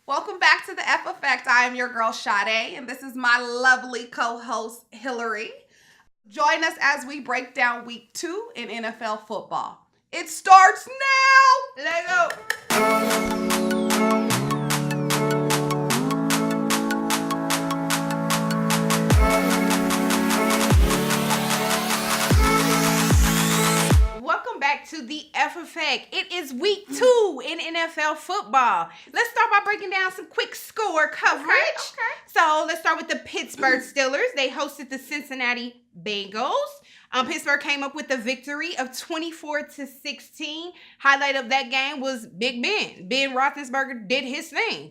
Welcome back to the F Effect. I am your girl Sade, and this is my lovely co-host Hillary. Join us as we break down week 2 in NFL football. It starts now. Let go. Welcome back to the F Effect. It is week 2 in NFL football. Let's start by breaking down some quick score coverage. Okay. So let's start with the Pittsburgh Steelers. They hosted the Cincinnati Bengals. Pittsburgh came up with a victory of 24-16. Highlight of that game was Big Ben. Ben Roethlisberger did his thing.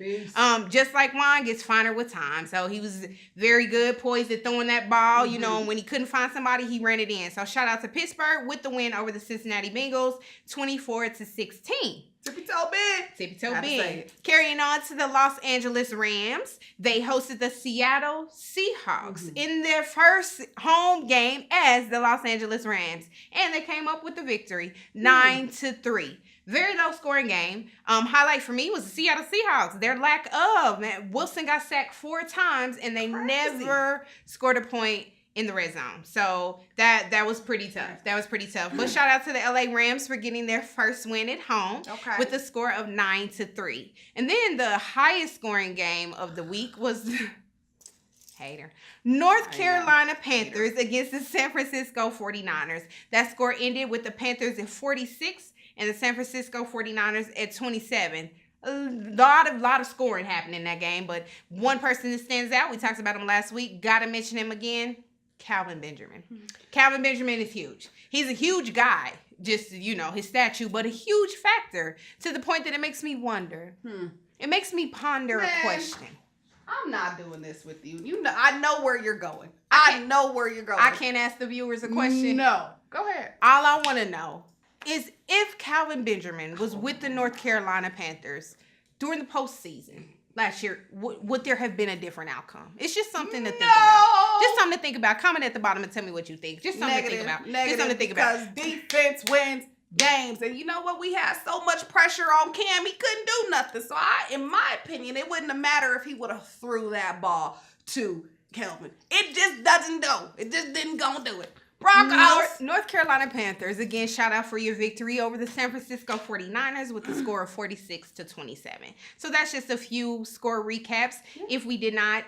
Just like wine gets finer with time. So he was very good, poised at throwing that ball. You know, and when he couldn't find somebody, he ran it in. So shout out to Pittsburgh with the win over the Cincinnati Bengals, 24-16. Tippy-toe Ben. Tippy-toe Ben. Carrying on to the Los Angeles Rams, they hosted the Seattle Seahawks in their first home game as the Los Angeles Rams. And they came up with the victory, 9-3. Very low scoring game. Highlight for me was the Seattle Seahawks. Their lack of, Wilson got sacked 4 times and they never scored a point in the red zone. So that was pretty tough. But shout out to the LA Rams for getting their first win at home with a score of 9-3. And then the highest scoring game of the week was North Carolina Panthers against the San Francisco 49ers. That score ended with the Panthers at 46 and the San Francisco 49ers at 27. A lot of scoring happened in that game, but one person that stands out, we talked about him last week, gotta mention him again, Calvin Benjamin. Calvin Benjamin is huge. He's a huge guy, just, his statue, but a huge factor to the point that it makes me wonder. It makes me ponder a question. I'm not doing this with you. I know where you're going. I can't ask the viewers a question. No. Go ahead. All I want to know is if Calvin Benjamin was with the North Carolina Panthers during the postseason last year, would there have been a different outcome? It's just something to think about. Just something to think about. Comment at the bottom and tell me what you think. Just something to think about. Just something to think about. Because defense wins games. And you know what? We had so much pressure on Cam, he couldn't do nothing. So in my opinion, it wouldn't have mattered if he would have threw that ball to Calvin. It just doesn't go. It just didn't go do it. Broncos. North Carolina Panthers, again, shout out for your victory over the San Francisco 49ers with a score of 46-27. So that's just a few score recaps. If we did not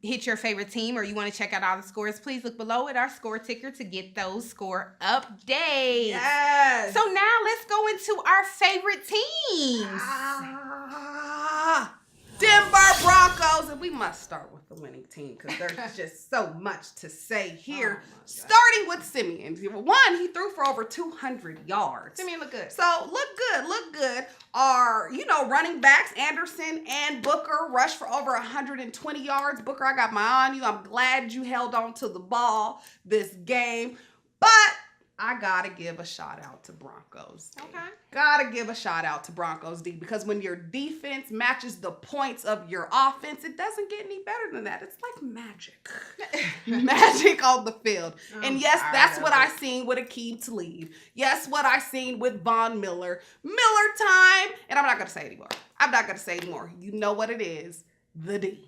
hit your favorite team or you want to check out all the scores, please look below at our score ticker to get those score updates. Yes. So now let's go into our favorite teams. Denver Broncos, and we must start with the winning team because there's just so much to say here. Starting with Simeon. One, he threw for over 200 yards. Simeon look good. So look good. Our, running backs, Anderson and Booker rushed for over 120 yards. Booker, I got my eye on you. I'm glad you held on to the ball this game. But I gotta give a shout out to Broncos. Okay. Gotta give a shout out to Broncos D, because when your defense matches the points of your offense, it doesn't get any better than that. It's like magic. Magic on the field. And yes, that's what I seen with Aqib Talib. Yes, what I seen with Von Miller. Miller time. And I'm not gonna say anymore. You know what it is. The D.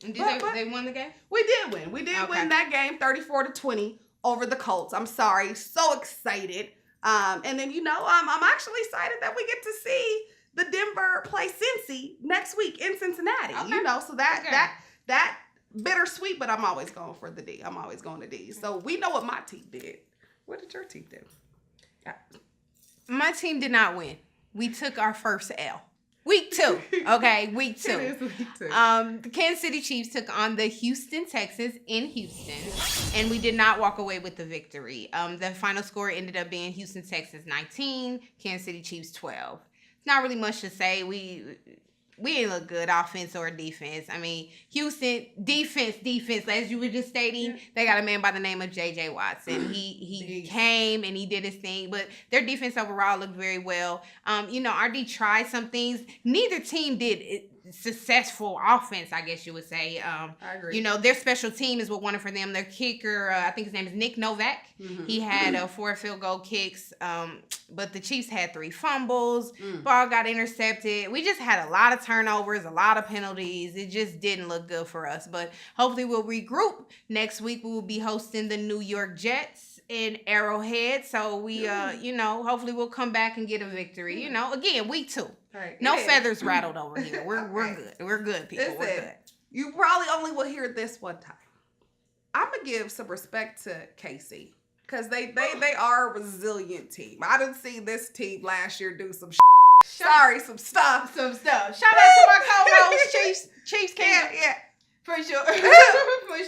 And they won the game? We did win. We did win that game 34-20 over the Colts. I'm sorry. So excited. And then, I'm actually excited that we get to see the Denver play Cincy next week in Cincinnati. So that bittersweet, but I'm always going for the D. I'm always going to D. So we know what my team did. What did your team do? My team did not win. We took our first L. Week 2. Okay, week 2. It is week 2. The Kansas City Chiefs took on the Houston Texans in Houston, and we did not walk away with the victory. The final score ended up being Houston Texans 19, Kansas City Chiefs 12. Not really much to say. We didn't look good, offense or defense. I mean, Houston, defense, as you were just stating, they got a man by the name of J.J. Watson. He came and he did his thing, but their defense overall looked very well. Our D tried some things. Neither team did successful offense, I guess you would say. I agree. You know, their special team is what won it for them. Their kicker, I think his name is Nick Novak. He had 4 field goal kicks, but the Chiefs had 3 fumbles. Ball got intercepted. We just had a lot of turnovers, a lot of penalties. It just didn't look good for us. But hopefully we'll regroup. Next week we will be hosting the New York Jets in Arrowhead. So we, you know, hopefully we'll come back and get a victory. You know, again, week 2. Right. No feathers rattled over here. We're good. We're good, people. Listen, We're good. You probably only will hear this one time. I'm gonna give some respect to KC because they are a resilient team. I didn't see this team last year do some some stuff. Shout out to my co-host Chiefs Camp. Yeah. For sure. For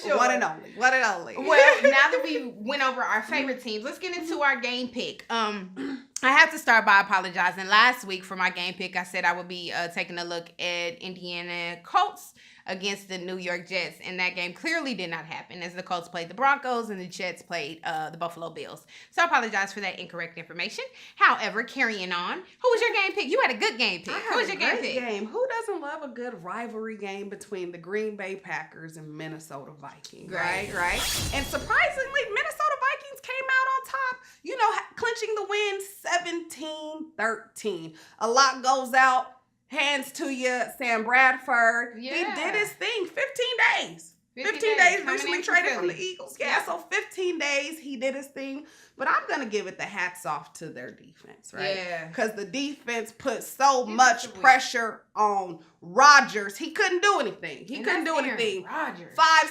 sure. One and only. Well, now that we went over our favorite teams, let's get into our game pick. I have to start by apologizing. Last week for my game pick, I said I would be taking a look at Indiana Colts against the New York Jets, and that game clearly did not happen as the Colts played the Broncos and the Jets played the Buffalo Bills. So I apologize for that incorrect information. However, carrying on, who was your game pick? You had a good game pick. Who was your game pick? Who doesn't love a good rivalry game between the Green Bay Packers and Minnesota Vikings? Right. And surprisingly, Minnesota Vikings came out on top, you know, clinching the win 17-13. A lot goes out. Hands to you, Sam Bradford. Yeah. He did his thing. 15 days. 15 days recently traded from the Eagles. Yeah, so 15 days he did his thing. But I'm going to give it the hats off to their defense, right? Yeah. Because the defense put so much pressure on Rodgers. He couldn't do anything. He couldn't do anything. 5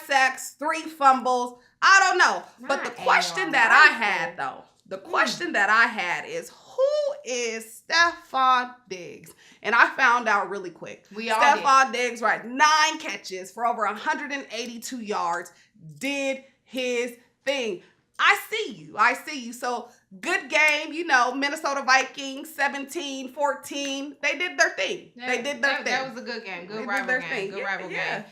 sacks, 3 fumbles. I don't know. But the question that I had, though, is who is Stephon Diggs? And I found out really quick. Stephon Diggs, right, 9 catches for over 182 yards, did his thing. I see you. So good game, you know, Minnesota Vikings, 17-14. They did their thing. That was a good game. Good rival game.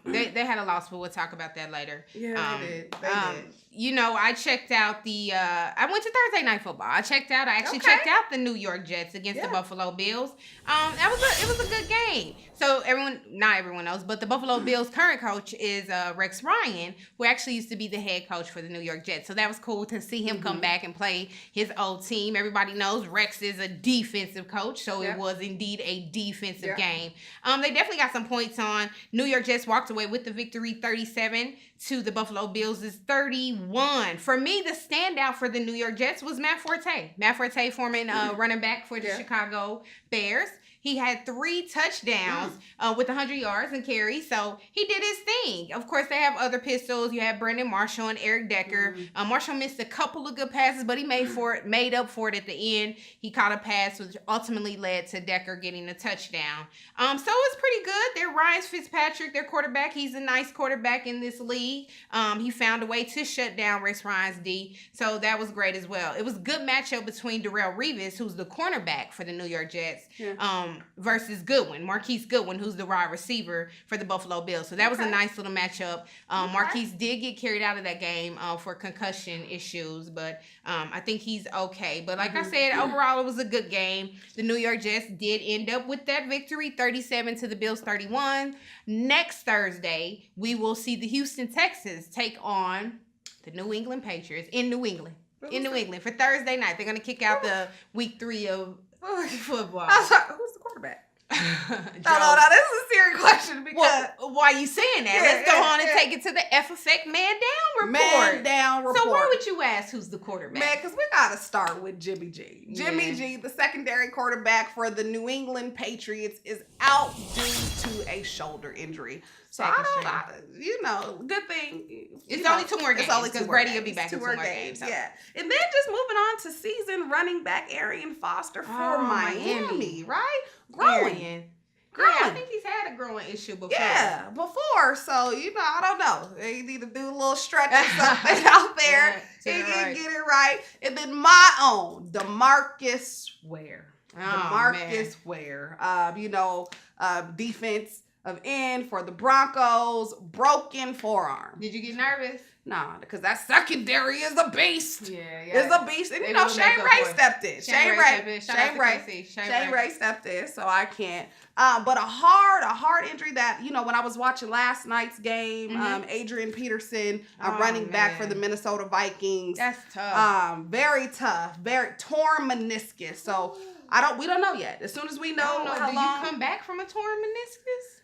They had a loss, but we'll talk about that later. Yeah, they did. You know, I checked out I went to Thursday Night Football. I checked out the New York Jets against the Buffalo Bills. It was a good game. So not everyone knows, but the Buffalo Bills' current coach is Rex Ryan, who actually used to be the head coach for the New York Jets. So that was cool to see him come back and play his old team. Everybody knows Rex is a defensive coach, so it was indeed a defensive game. They definitely got some points on. New York Jets walked away with the victory 37 to the Buffalo Bills is 31. For me, the standout for the New York Jets was Matt Forte. Matt Forte, former running back for the Chicago Bears. He had 3 touchdowns with 100 yards and carries, so he did his thing. Of course, they have other pistols. You have Brandon Marshall and Eric Decker. Marshall missed a couple of good passes, but he made up for it at the end. He caught a pass, which ultimately led to Decker getting a touchdown. So it's pretty good. They're Ryan Fitzpatrick, their quarterback. He's a nice quarterback in this league. He found a way to shut down Rex Ryan's D, so that was great as well. It was a good matchup between Darrelle Revis, who's the cornerback for the New York Jets, versus Marquise Goodwin, who's the wide receiver for the Buffalo Bills. So that was a nice little matchup. Marquise did get carried out of that game for concussion issues, but I think he's okay. But like I said, overall, it was a good game. The New York Jets did end up with that victory, 37 to the Bills 31. Next Thursday, we will see the Houston Texans take on the New England Patriots in New England. For Thursday night. They're going to kick out the week 3 of football. I was like, who's the quarterback? No, this is a serious question because why are you saying that? Let's go on and take it to the F Effect Man Down report. So why would you ask who's the quarterback? Man, because we got to start with Jimmy G. Jimmy G, the secondary quarterback for the New England Patriots, is out due to a shoulder injury. So good thing. It's only 2 more games. It's only 2 more Brady will be back in 2 more games. Yeah. And then just moving on to season running back Arian Foster for Miami, right? Growing. Yeah, I think he's had a growing issue before. Yeah, before. So, I don't know. They need to do a little stretch or something out there. Get it right. And then my own, DeMarcus Ware. Ware. Defense of end for the Broncos. Broken forearm. Did you get nervous? Nah, because that secondary is a beast. Yeah. It's a beast. And you know, Shane Ray stepped in. Shane Ray stepped in, so I can't. But a hard injury that, you know, when I was watching last night's game, Adrian Peterson, running back for the Minnesota Vikings. That's tough. Very tough. Very torn meniscus. So we don't know yet. As soon as we know how long. Do you come back from a torn meniscus?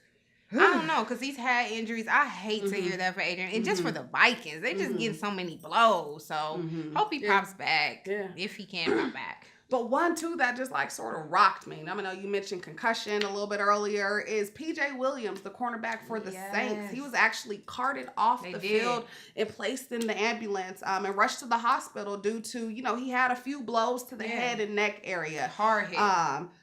I don't know, because he's had injuries. I hate to hear that for Adrian. And just for the Vikings, they just get so many blows. So hope he pops back if he can pop back. But one, too, that just like sort of rocked me. I know you mentioned concussion a little bit earlier, is PJ Williams, the cornerback for the Saints. He was actually carted off the field and placed in the ambulance and rushed to the hospital due to, you know, he had a few blows to the head and neck area. Hard hit.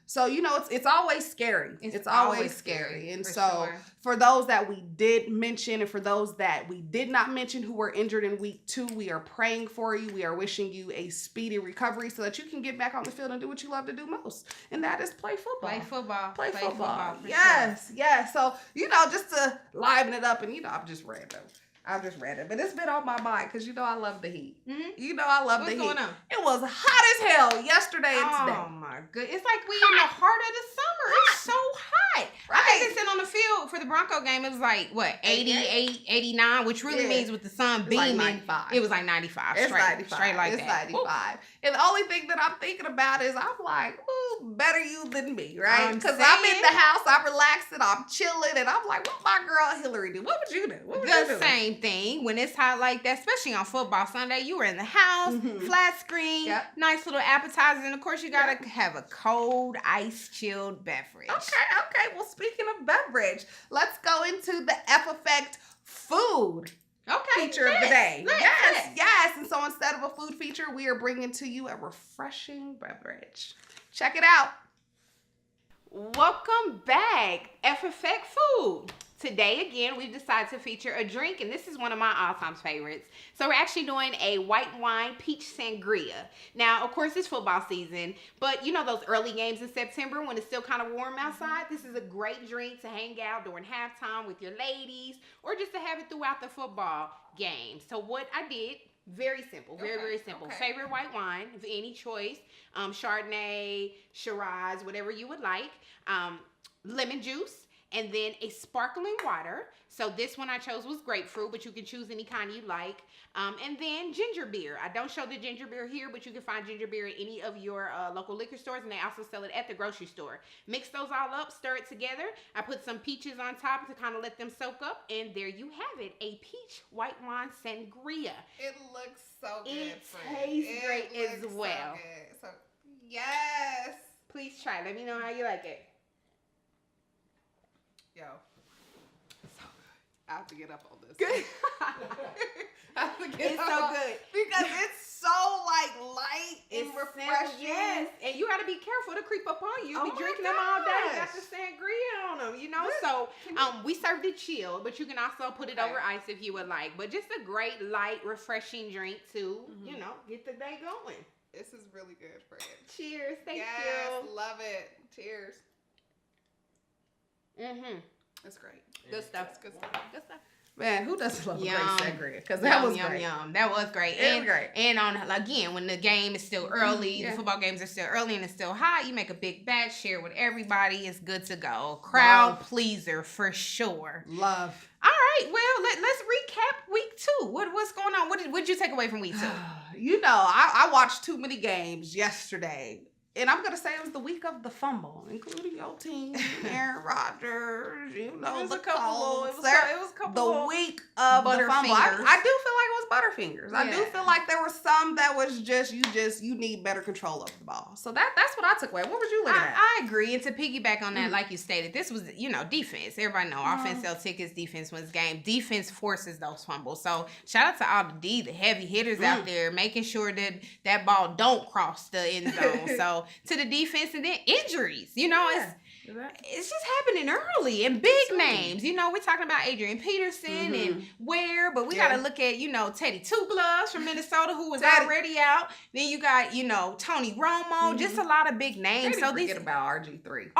So, you know, it's always scary. It's always scary. And so for those that we did mention and for those that we did not mention who were injured in week 2, we are praying for you. We are wishing you a speedy recovery so that you can get back on the field and do what you love to do most. And that is play football. Play football. Yes. So, you know, just to liven it up, and, you know, I've just read it, but it's been on my mind because, you know, I love the heat. You know, I love the heat. What's going on? It was hot as hell yesterday and today. Oh my goodness. It's like we in the heart of the summer. It's so hot. I think they sat on the field for the Bronco game. It was like, what, 88, 89, which really means with the sun beaming. It was like 95. It's straight, 95. Straight like it's that. 95. Ooh. And the only thing that I'm thinking about is I'm like, ooh, better you than me, right? Because I'm in the house, I'm relaxing, I'm chilling, and I'm like, what my girl Hillary do? What would you do? The same thing. When it's hot like that, especially on football Sunday, you were in the house, flat screen, nice little appetizers, and of course you gotta have a cold, ice-chilled beverage. Okay. Well, speaking of beverage, let's go into the F Effect food feature of the day. Yes. And so instead of a food feature, we are bringing to you a refreshing beverage. Check it out. Welcome back, F Effect Food. Today, again, we've decided to feature a drink, and this is one of my all-time favorites. So we're actually doing a white wine peach sangria. Now, of course, it's football season, but you know those early games in September when it's still kind of warm outside? This is a great drink to hang out during halftime with your ladies or just to have it throughout the football game. So what I did, very simple, very simple. Favorite white wine of any choice, Chardonnay, Shiraz, whatever you would like, lemon juice, and then a sparkling water. So this one I chose was grapefruit, but you can choose any kind you like. And then ginger beer. I don't show the ginger beer here, but you can find ginger beer at any of your local liquor stores, and they also sell it at the grocery store. Mix those all up, stir it together. I put some peaches on top to kind of let them soak up, and there you have it, a peach white wine sangria. It looks so good. It tastes great as well. So, yes. Please try. Let me know how you like it. Yo, so good. I have to get up on this. Good. It's so good because it's so like light and refreshing. Yes, and you got to be careful to creep up on you. Oh be drinking them all day. You got the sangria on them, you know. So we served it chilled, but you can also put it over ice if you would like. But just a great light, refreshing drink to you know get the day going. This is really good, friend. Cheers. Thank you. Yes, love it. Cheers. It's great. Good stuff. It's good stuff. Good stuff. Man, who doesn't love a great sangria? Because that was great. Yum. That was great. It was great. And on again, when the game is still early, the football games are still early and it's still hot, you make a big batch, share with everybody. It's good to go. Crowd pleaser for sure. Love. All right. Well, let's recap week 2. What's going on? What did you take away from week 2? You know, I watched too many games yesterday. And I'm going to say it was the week of the fumble, including your team, Aaron Rodgers, you know, it was the a couple. It was a couple. The week of the fumble. I do feel like it was Butterfingers. I do feel like there were some that was just you need better control of the ball. So that's what I took away. What was you looking at? I agree. And to piggyback on that, like you stated, this was, defense. Everybody know offense sells tickets, defense wins game. Defense forces those fumbles. So shout out to all the heavy hitters out there, making sure that ball don't cross the end zone. So to the defense, and then injuries. It's just happening early and big names. We're talking about Adrian Peterson and Ware, but we got to look at, Teddy Two Gloves from Minnesota, who was already out. Then you got, Tony Romo, just a lot of big names. So forget about RG3.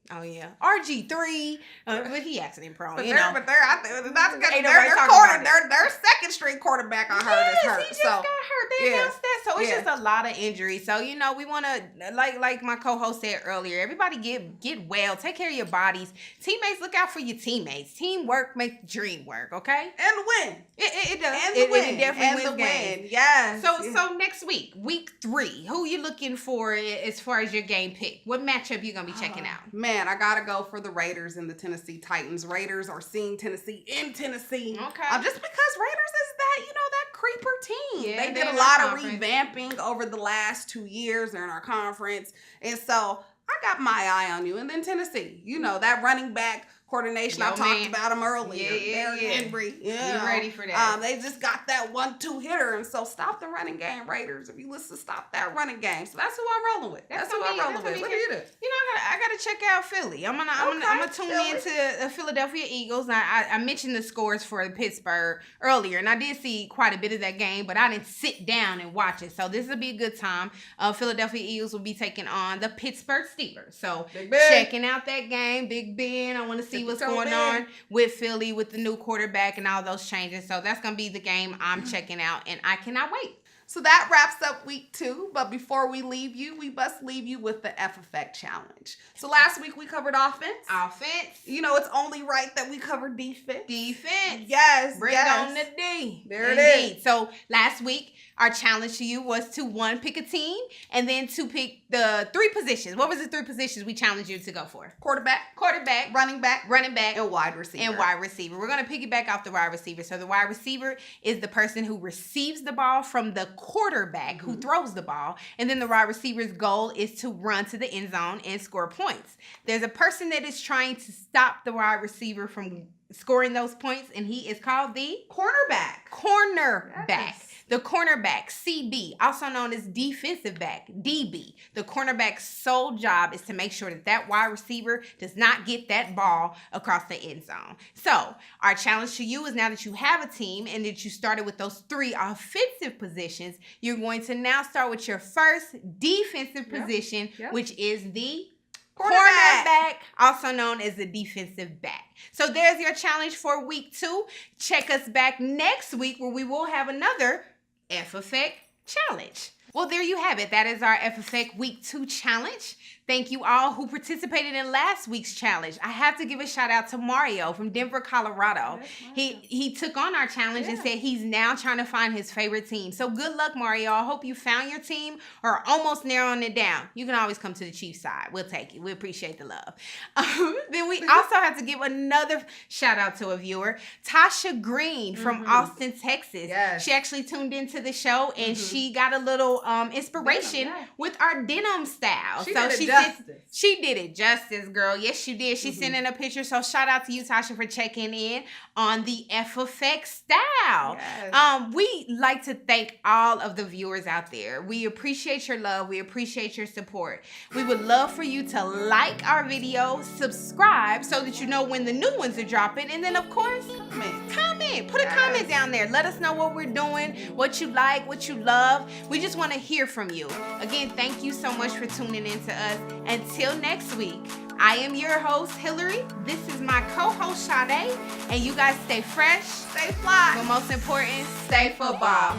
Oh yeah, RG3, but he accident prone. But You they're, know, but they're, I think that's because Ain't their nobody talking about it. their second string quarterback I heard is hurt. he just got hurt. They yeah. announced that, so it's Yeah. just a lot of injuries. So you know, we want to like my co-host said earlier. Everybody get well. Take care of your bodies. Teammates, look out for your teammates. Teamwork makes the dream work. Okay, And win. It does. And the win. It definitely And the wins games. win. Yes. So next week 3, who you looking for as far as your game pick? What matchup you gonna be checking out? Man, I gotta go for the Raiders and the Tennessee Titans. Raiders are seeing Tennessee in Tennessee. Okay. Just because Raiders is that, that creeper team. Yeah, they they're did a in lot our of conference. revamping over the last 2 years. They're in our conference. And so I got my eye on you. And then Tennessee, that running back coordination. I talked about them earlier. Derrick Henry. You ready for that? They just got that 1-2 hitter. And so stop the running game, Raiders. If you listen, stop that running game. So that's who I'm rolling with. That's who I'm rolling with. What do you do? I gotta check out Philly. I'm gonna tune into the Philadelphia Eagles. I mentioned the scores for Pittsburgh earlier, and I did see quite a bit of that game, but I didn't sit down and watch it. So this will be a good time. Philadelphia Eagles will be taking on the Pittsburgh Steelers. So checking out that game, Big Ben. I want to see what's going on with Philly with the new quarterback and all those changes. So that's gonna be the game I'm checking out, and I cannot wait. So that wraps up week 2. But before we leave you, we must leave you with the F Effect Challenge. So last week we covered offense. It's only right that we cover defense. Yes. Bring on the D. There it is. So last week, our challenge to you was to 1, pick a team, and then 2, pick the 3 positions. What was the 3 positions we challenged you to go for? Quarterback, running back, and wide receiver. We're going to piggyback off the wide receiver. So the wide receiver is the person who receives the ball from the quarterback who throws the ball. And then the wide receiver's goal is to run to the end zone and score points. There's a person that is trying to stop the wide receiver from scoring those points, and he is called the cornerback. Yes. The cornerback, CB, also known as defensive back, DB. The cornerback's sole job is to make sure that wide receiver does not get that ball across the end zone. So our challenge to you is, now that you have a team and that you started with those 3 offensive positions, you're going to now start with your first defensive position, which is the cornerback, also known as the defensive back. So there's your challenge for week 2. Check us back next week where we will have another F Effect Challenge. Well, there you have it. That is our F Effect Week 2 challenge. Thank you all who participated in last week's challenge. I have to give a shout out to Mario from Denver, Colorado. He took on our challenge and said he's now trying to find his favorite team. So good luck, Mario. I hope you found your team or are almost narrowing it down. You can always come to the Chiefs side. We'll take it. We appreciate the love. Then we also have to give another shout out to a viewer, Tasha Green from Austin, Texas. Yes. She actually tuned into the show and she got a little inspiration with our denim style. She did it justice, girl. Yes, you did. She sent in a picture. So shout out to you, Tasha, for checking in on the F Effect style. Yes. We like to thank all of the viewers out there. We appreciate your love. We appreciate your support. We would love for you to like our video, subscribe so that you know when the new ones are dropping, and then of course, comment. Put a comment down there. Let us know what we're doing, what you like, what you love. We just want to hear from you. Again, thank you so much for tuning in to us. Until next week, I am your host, Hillary. This is my co-host, Sade. And you guys stay fresh, stay fly, but most important, stay football.